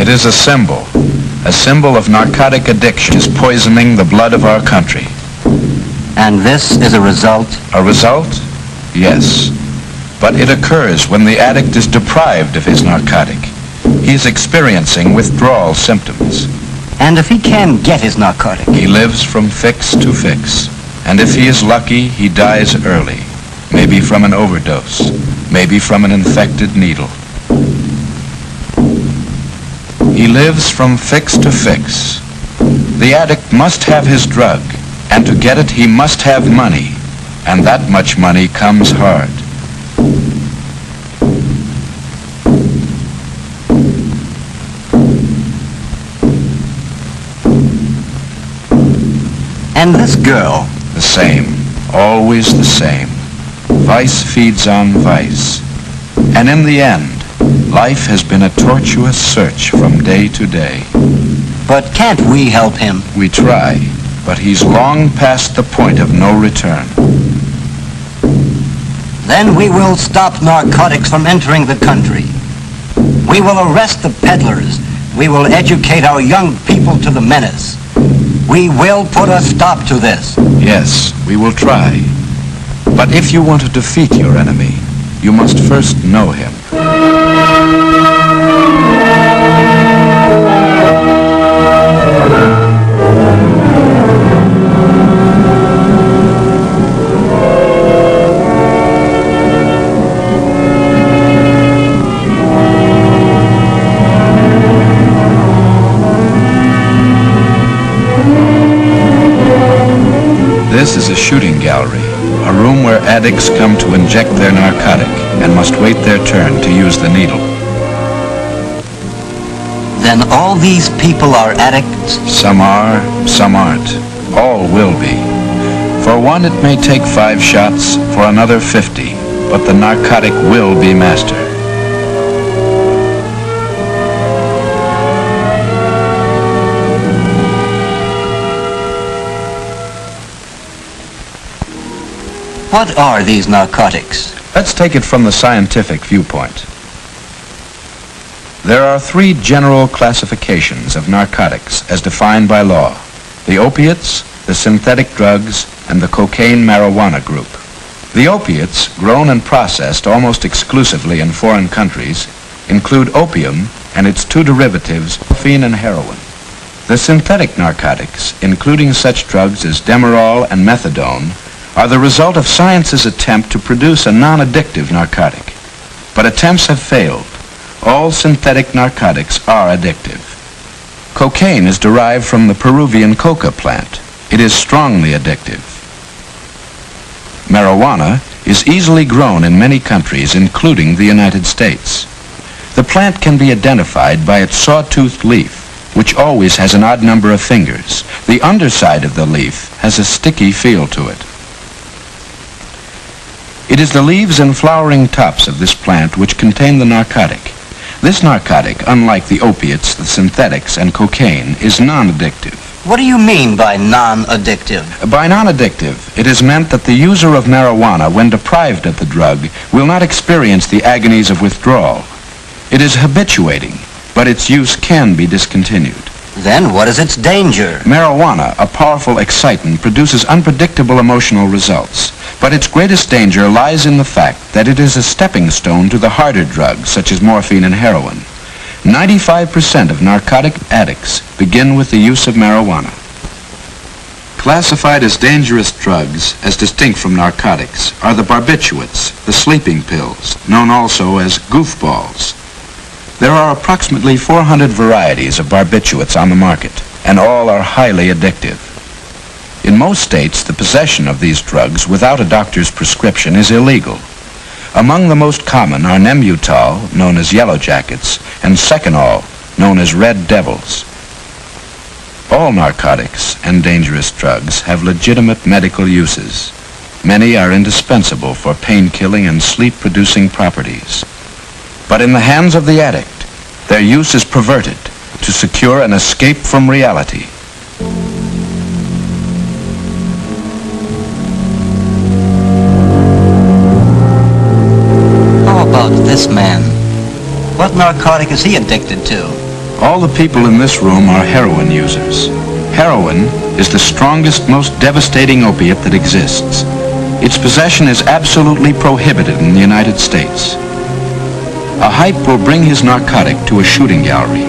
It is a symbol of narcotic addiction, is poisoning the blood of our country. And this is a result? A result? Yes. But it occurs when the addict is deprived of his narcotic. He is experiencing withdrawal symptoms. And if he can get his narcotic? He lives from fix to fix. And if he is lucky, he dies early. Maybe from an overdose. Maybe from an infected needle. He lives from fix to fix. The addict must have his drug. And to get it, he must have money. And that much money comes hard. And this girl? The same. Always the same. Vice feeds on vice. And in the end, life has been a tortuous search from day to day. But can't we help him? We try, but he's long past the point of no return. Then we will stop narcotics from entering the country. We will arrest the peddlers. We will educate our young people to the menace. We will put a stop to this. Yes, we will try. But if you want to defeat your enemy, you must first know him. This is a shooting gallery, a room where addicts come to inject their narcotic and must wait their turn to use the needle. Then all these people are addicts? Some are, some aren't. All will be. For one, it may take 5 shots, for another 50, but the narcotic will be mastered. What are these narcotics? Let's take it from the scientific viewpoint. There are 3 general classifications of narcotics as defined by law: the opiates, the synthetic drugs, and the cocaine-marijuana group. The opiates, grown and processed almost exclusively in foreign countries, include opium and its 2 derivatives, morphine and heroin. The synthetic narcotics, including such drugs as Demerol and methadone, are the result of science's attempt to produce a non-addictive narcotic. But attempts have failed. All synthetic narcotics are addictive. Cocaine is derived from the Peruvian coca plant. It is strongly addictive. Marijuana is easily grown in many countries, including the United States. The plant can be identified by its sawtoothed leaf, which always has an odd number of fingers. The underside of the leaf has a sticky feel to it. It is the leaves and flowering tops of this plant which contain the narcotic. This narcotic, unlike the opiates, the synthetics, and cocaine, is non-addictive. What do you mean by non-addictive? By non-addictive, it is meant that the user of marijuana, when deprived of the drug, will not experience the agonies of withdrawal. It is habituating, but its use can be discontinued. Then what is its danger? Marijuana, a powerful excitant, produces unpredictable emotional results. But its greatest danger lies in the fact that it is a stepping stone to the harder drugs, such as morphine and heroin. 95% of narcotic addicts begin with the use of marijuana. Classified as dangerous drugs, as distinct from narcotics, are the barbiturates, the sleeping pills, known also as goofballs. There are approximately 400 varieties of barbiturates on the market, and all are highly addictive. In most states, the possession of these drugs without a doctor's prescription is illegal. Among the most common are Nembutal, known as Yellow Jackets, and Seconal, known as Red Devils. All narcotics and dangerous drugs have legitimate medical uses. Many are indispensable for pain-killing and sleep-producing properties. But in the hands of the addict, their use is perverted to secure an escape from reality. How about this man? What narcotic is he addicted to? All the people in this room are heroin users. Heroin is the strongest, most devastating opiate that exists. Its possession is absolutely prohibited in the United States. A hype will bring his narcotic to a shooting gallery,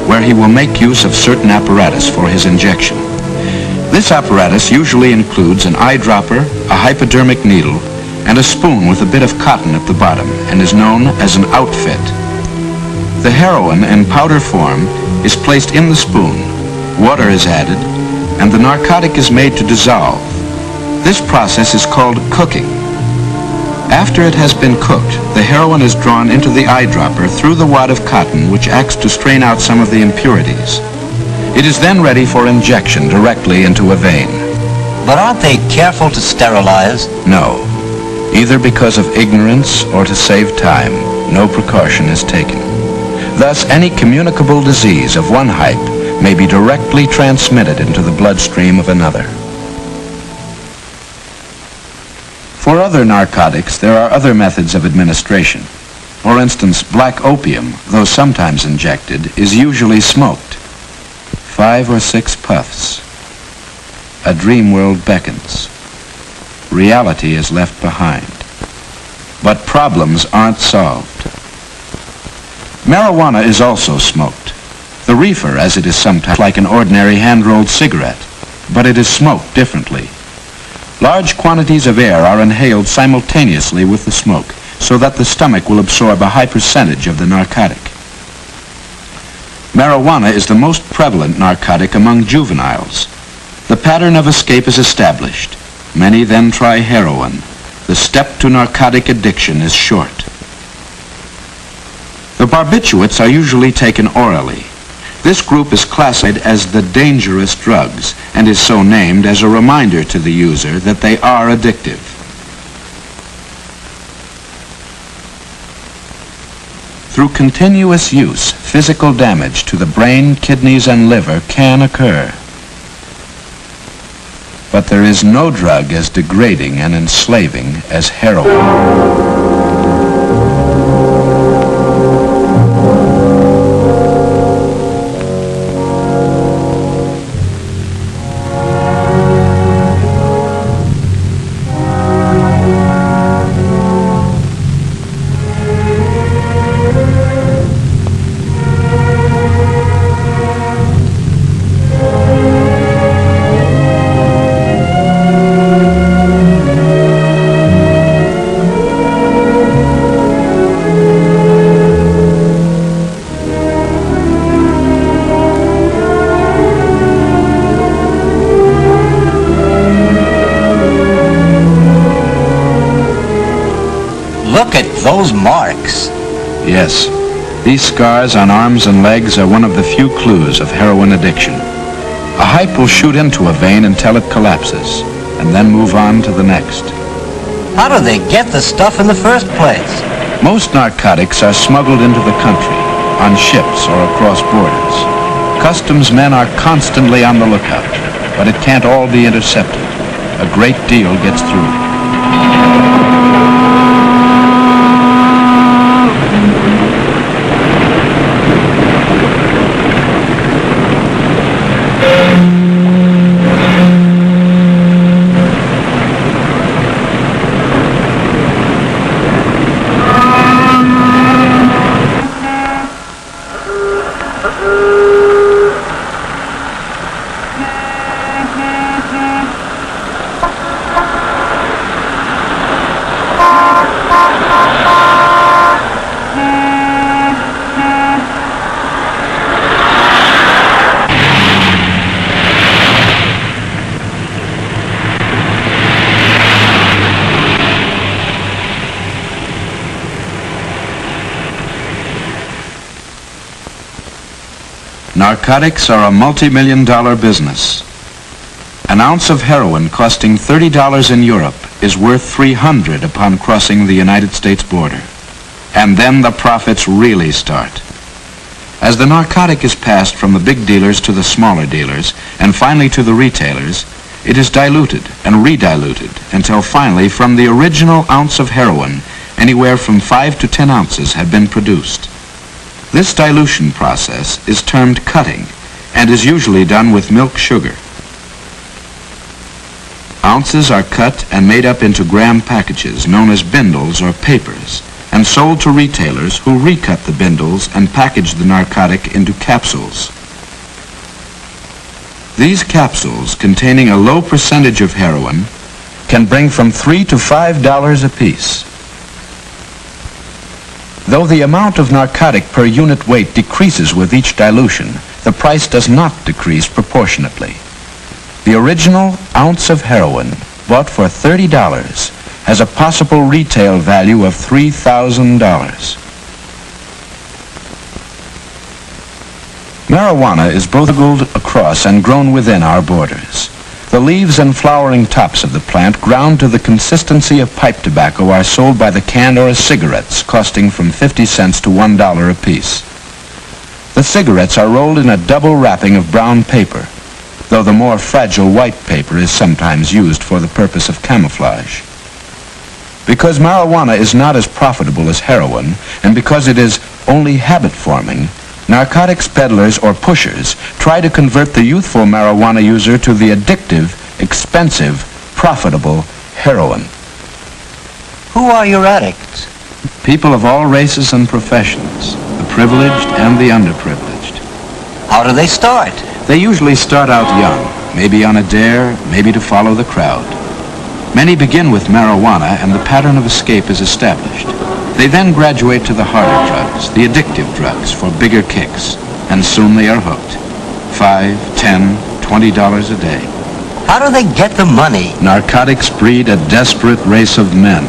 where he will make use of certain apparatus for his injection. This apparatus usually includes an eyedropper, a hypodermic needle, and a spoon with a bit of cotton at the bottom, and is known as an outfit. The heroin in powder form is placed in the spoon, water is added, and the narcotic is made to dissolve. This process is called cooking. After it has been cooked, the heroin is drawn into the eyedropper through the wad of cotton, which acts to strain out some of the impurities. It is then ready for injection directly into a vein. But aren't they careful to sterilize? No. Either because of ignorance or to save time, no precaution is taken. Thus, any communicable disease of one hype may be directly transmitted into the bloodstream of another. For other narcotics, there are other methods of administration. For instance, black opium, though sometimes injected, is usually smoked. 5 or 6 puffs. A dream world beckons. Reality is left behind. But problems aren't solved. Marijuana is also smoked. The reefer, as it is sometimes, like an ordinary hand-rolled cigarette, but it is smoked differently. Large quantities of air are inhaled simultaneously with the smoke, so that the stomach will absorb a high percentage of the narcotic. Marijuana is the most prevalent narcotic among juveniles. The pattern of escape is established. Many then try heroin. The step to narcotic addiction is short. The barbiturates are usually taken orally. This group is classified as the dangerous drugs and is so named as a reminder to the user that they are addictive. Through continuous use, physical damage to the brain, kidneys, and liver can occur. But there is no drug as degrading and enslaving as heroin. Look at those marks. Yes, these scars on arms and legs are one of the few clues of heroin addiction. A hype will shoot into a vein until it collapses, and then move on to the next. How do they get the stuff in the first place? Most narcotics are smuggled into the country, on ships or across borders. Customs men are constantly on the lookout, but it can't all be intercepted. A great deal gets through. Narcotics are a multi-million-dollar business. An ounce of heroin costing $30 in Europe is worth $300 upon crossing the United States border. And then the profits really start. As the narcotic is passed from the big dealers to the smaller dealers, and finally to the retailers, it is diluted and rediluted until finally from the original ounce of heroin, anywhere from 5 to 10 ounces have been produced. This dilution process is termed cutting and is usually done with milk sugar. Ounces are cut and made up into gram packages known as bindles or papers and sold to retailers who recut the bindles and package the narcotic into capsules. These capsules, containing a low percentage of heroin, can bring from $3 to $5 apiece. Though the amount of narcotic per unit weight decreases with each dilution, the price does not decrease proportionately. The original ounce of heroin, bought for $30, has a possible retail value of $3,000. Marijuana is both smuggled across and grown within our borders. The leaves and flowering tops of the plant, ground to the consistency of pipe tobacco, are sold by the can or as cigarettes, costing from 50 cents to $1 apiece. The cigarettes are rolled in a double wrapping of brown paper, though the more fragile white paper is sometimes used for the purpose of camouflage. Because marijuana is not as profitable as heroin, and because it is only habit-forming, narcotics peddlers or pushers try to convert the youthful marijuana user to the addictive, expensive, profitable heroin. Who are your addicts? People of all races and professions, the privileged and the underprivileged. How do they start? They usually start out young, maybe on a dare, maybe to follow the crowd. Many begin with marijuana and the pattern of escape is established. They then graduate to the harder drugs, the addictive drugs, for bigger kicks, and soon they are hooked. $5, $10, $20 a day. How do they get the money? Narcotics breed a desperate race of men.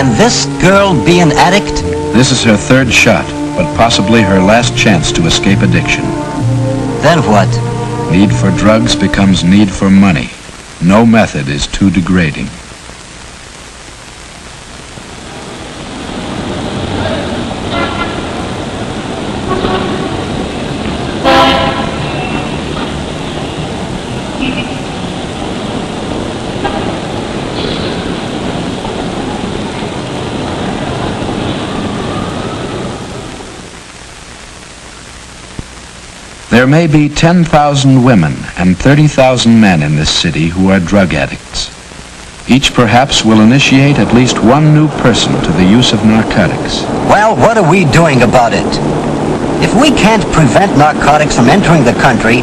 Can this girl be an addict? This is her third shot, but possibly her last chance to escape addiction. Then what? Need for drugs becomes need for money. No method is too degrading. There may be 10,000 women and 30,000 men in this city who are drug addicts. Each perhaps will initiate at least one new person to the use of narcotics. Well, what are we doing about it? If we can't prevent narcotics from entering the country,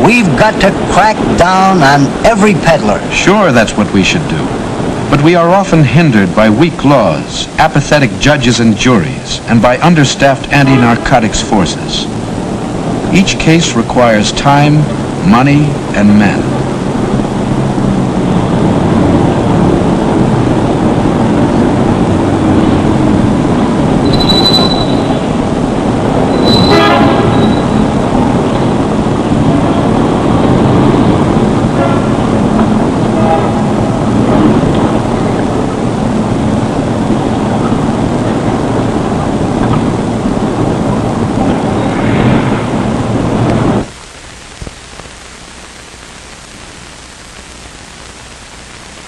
we've got to crack down on every peddler. Sure, that's what we should do. But we are often hindered by weak laws, apathetic judges and juries, and by understaffed anti-narcotics forces. Each case requires time, money, and men.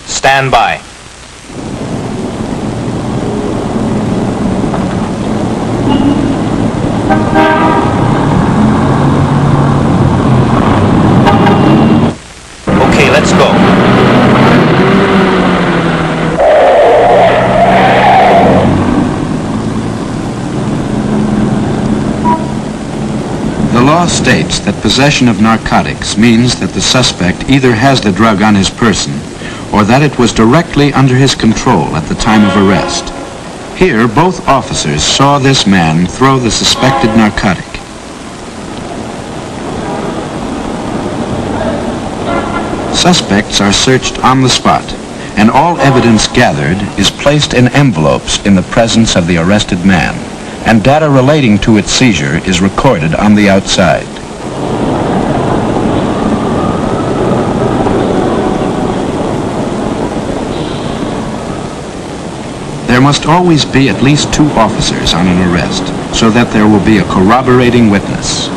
Stand by. Okay, let's go. The law states that possession of narcotics means that the suspect either has the drug on his person or that it was directly under his control at the time of arrest. Here, both officers saw this man throw the suspected narcotic. Suspects are searched on the spot, and all evidence gathered is placed in envelopes in the presence of the arrested man, and data relating to its seizure is recorded on the outside. There must always be at least 2 officers on an arrest, so that there will be a corroborating witness.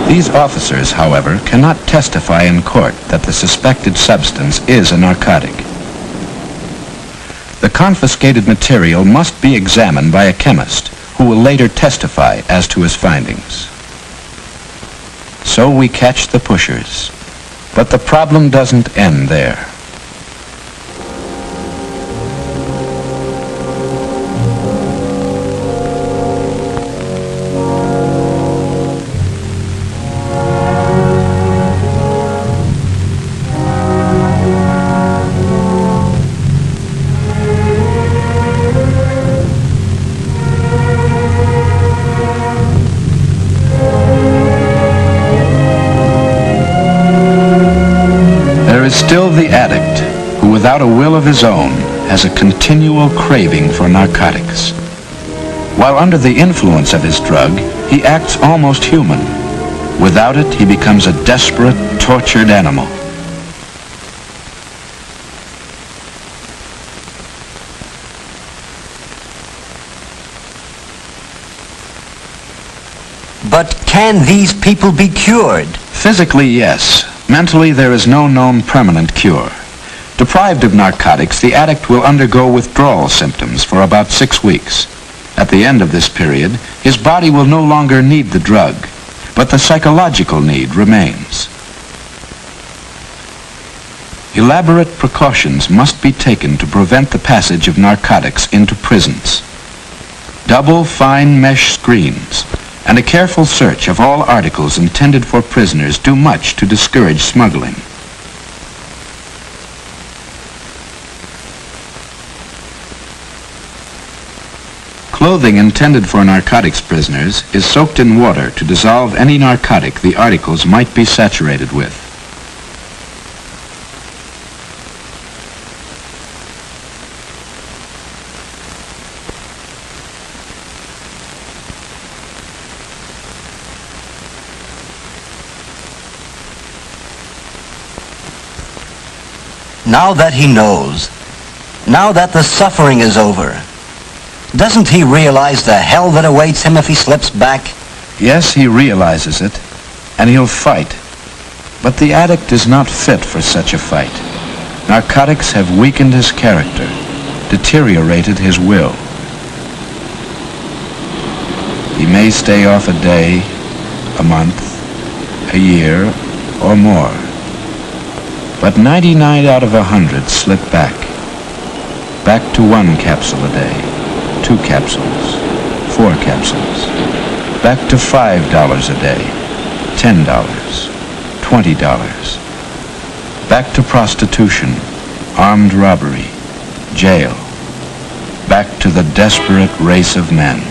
These officers, however, cannot testify in court that the suspected substance is a narcotic. The confiscated material must be examined by a chemist who will later testify as to his findings. So we catch the pushers, but the problem doesn't end there. Still the addict, who without a will of his own has a continual craving for narcotics. While under the influence of his drug, he acts almost human. Without it, he becomes a desperate, tortured animal. But can these people be cured? Physically, yes. Mentally, there is no known permanent cure. Deprived of narcotics, the addict will undergo withdrawal symptoms for about 6 weeks. At the end of this period, his body will no longer need the drug, but the psychological need remains. Elaborate precautions must be taken to prevent the passage of narcotics into prisons. Double fine mesh screens and a careful search of all articles intended for prisoners do much to discourage smuggling. Clothing intended for narcotics prisoners is soaked in water to dissolve any narcotic the articles might be saturated with. Now that he knows, now that the suffering is over, doesn't he realize the hell that awaits him if he slips back? Yes, he realizes it, and he'll fight. But the addict is not fit for such a fight. Narcotics have weakened his character, deteriorated his will. He may stay off a day, a month, a year, or more. But 99 out of 100 slip back. Back to 1 capsule a day, 2 capsules, 4 capsules. Back to $5 a day, $10, $20. Back to prostitution, armed robbery, jail. Back to the desperate race of men.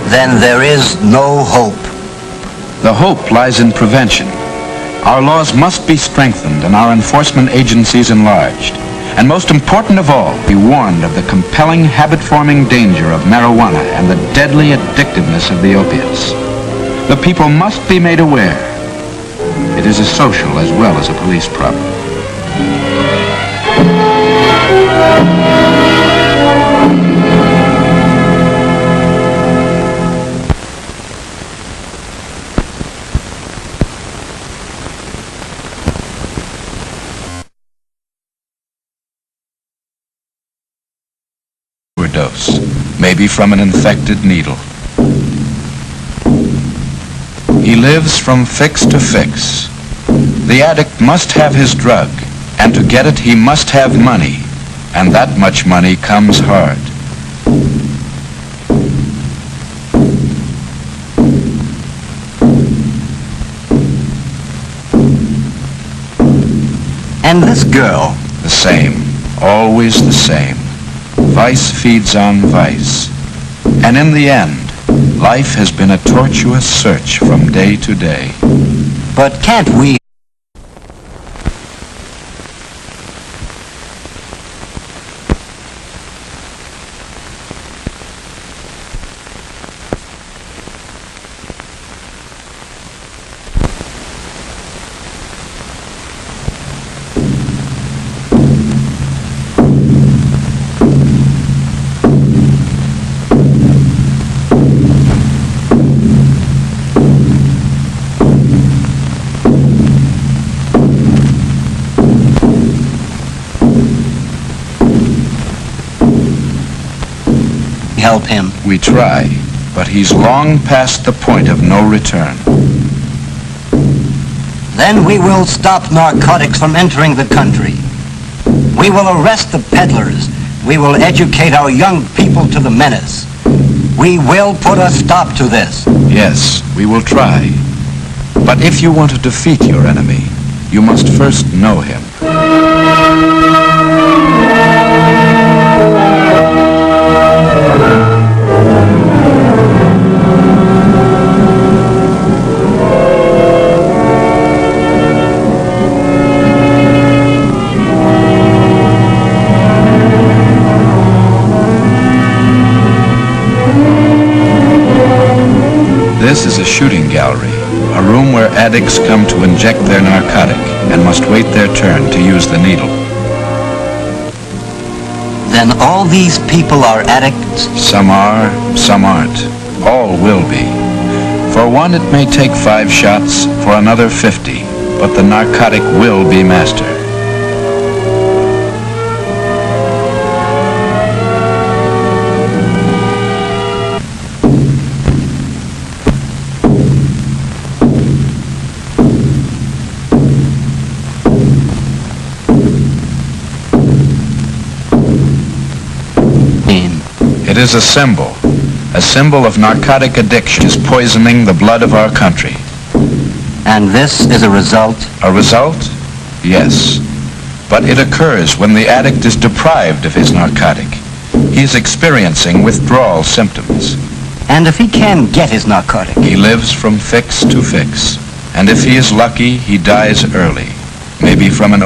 Then there is no hope. The hope lies in prevention. Our laws must be strengthened and our enforcement agencies enlarged. And most important of all, be warned of the compelling habit-forming danger of marijuana and the deadly addictiveness of the opiates. The people must be made aware. It is a social as well as a police problem. Dose, maybe from an infected needle. He lives from fix to fix. The addict must have his drug, and to get it he must have money, and that much money comes hard. And this girl? The same, always the same. Vice feeds on vice. And in the end, life has been a tortuous search from day to day. But can't we? Help him? We try, but he's long past the point of no return. Then we will stop narcotics from entering the country. We will arrest the peddlers. We will educate our young people to the menace. We will put a stop to this. Yes, we will try. But if you want to defeat your enemy, you must first know him. This is a shooting gallery, a room where addicts come to inject their narcotic and must wait their turn to use the needle. Then all these people are addicts? Some are, some aren't. All will be. For one, it may take 5 shots, for another 50, but the narcotic will be mastered. It is a symbol of narcotic addiction, is poisoning the blood of our country. And this is a result? A result? Yes. But it occurs when the addict is deprived of his narcotic. He is experiencing withdrawal symptoms. And if he can get his narcotic? He lives from fix to fix. And if he is lucky, he dies early, maybe from an